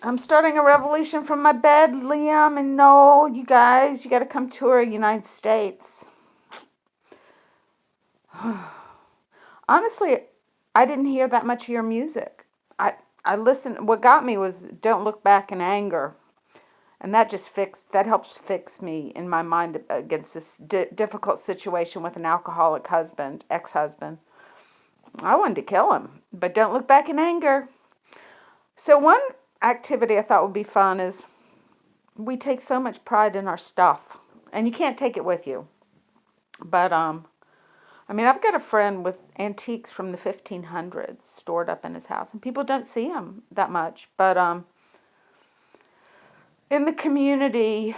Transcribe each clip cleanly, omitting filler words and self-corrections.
I'm starting a revolution from my bed, Liam and Noel. You guys, you got to come tour United States. Honestly, I didn't hear that much of your music. I listened. What got me was "Don't Look Back in Anger," and that helps fix me in my mind against this difficult situation with an alcoholic ex-husband. I wanted to kill him, but don't look back in anger. So one activity I thought would be fun is we take so much pride in our stuff, and you can't take it with you. But I mean, I've got a friend with antiques from the 1500s stored up in his house, and people don't see them that much. But in the community,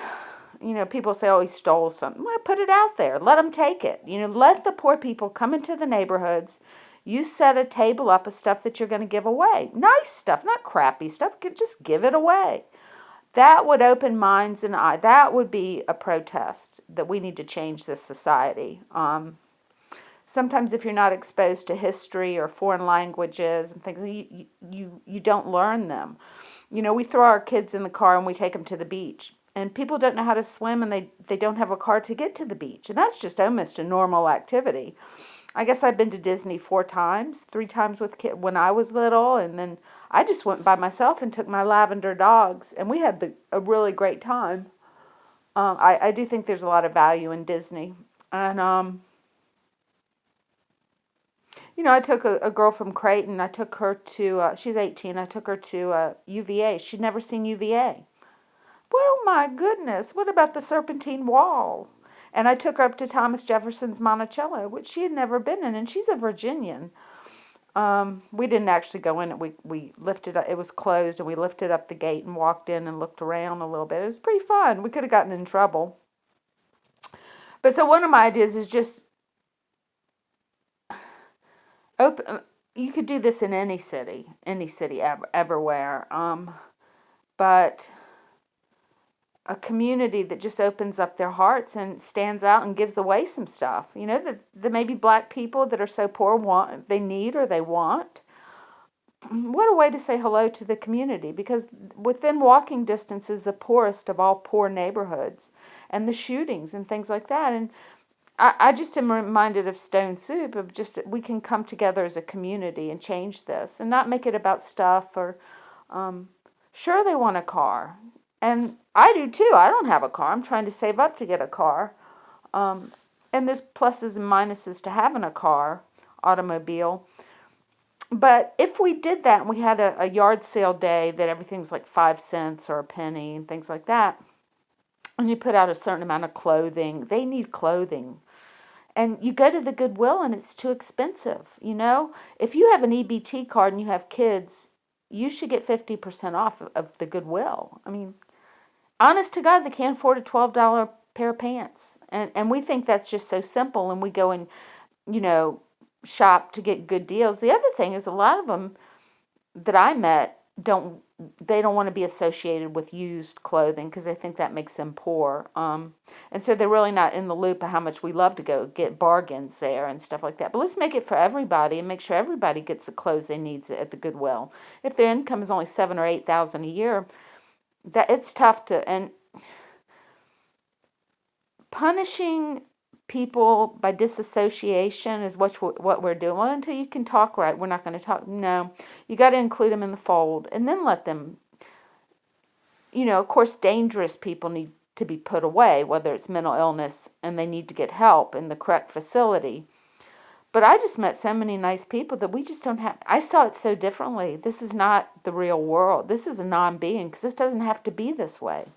people say, "Oh, he stole something." Well, put it out there. Let them take it. Let the poor people come into the neighborhoods. You set a table up of stuff that you're going to give away. Nice stuff, not crappy stuff. Just give it away. That would open minds and eyes. That would be a protest that we need to change this society. Sometimes if you're not exposed to history or foreign languages and things, you don't learn them. We throw our kids in the car and we take them to the beach. And people don't know how to swim and they don't have a car to get to the beach. And that's just almost a normal activity. I guess I've been to Disney 4 times, 3 times with kids when I was little. And then I just went by myself and took my lavender dogs. And we had a really great time. I do think there's a lot of value in Disney. And I took a girl from Creighton. I took her to, she's 18. I took her to UVA. She'd never seen UVA. Well, my goodness, what about the Serpentine Wall? And I took her up to Thomas Jefferson's Monticello, which she had never been in, and she's a Virginian. We didn't actually go in it. We lifted up, it was closed, and we lifted up the gate and walked in and looked around a little bit. It was pretty fun. We could have gotten in trouble. But so one of my ideas is just open. You could do this in any city everywhere. But a community that just opens up their hearts and stands out and gives away some stuff. That maybe black people that are so poor they need or they want. What a way to say hello to the community, because within walking distance is the poorest of all poor neighborhoods and the shootings and things like that. And I just am reminded of Stone Soup, of just we can come together as a community and change this and not make it about stuff or, sure, they want a car. And I do too. I don't have a car. I'm trying to save up to get a car. And there's pluses and minuses to having a car, automobile. But if we did that and we had a yard sale day that everything was like 5 cents or a penny and things like that, and you put out a certain amount of clothing, they need clothing. And you go to the Goodwill and it's too expensive. If you have an EBT card and you have kids, you should get 50% off of the Goodwill. I mean, honest to God, they can't afford a $12 pair of pants. And we think that's just so simple, and we go and, shop to get good deals. The other thing is a lot of them that I met don't want to be associated with used clothing because they think that makes them poor. And so they're really not in the loop of how much we love to go get bargains there and stuff like that. But let's make it for everybody and make sure everybody gets the clothes they need at the Goodwill. If their income is only $7,000 or $8,000 a year, that it's tough to, and punishing people by disassociation is what we're doing. Well, until you can talk right, we're not going to talk. No, you got to include them in the fold and then let them, of course, dangerous people need to be put away, whether it's mental illness and they need to get help in the correct facility. But I just met so many nice people that we just don't have. I saw it so differently. This is not the real world. This is a non-being because this doesn't have to be this way.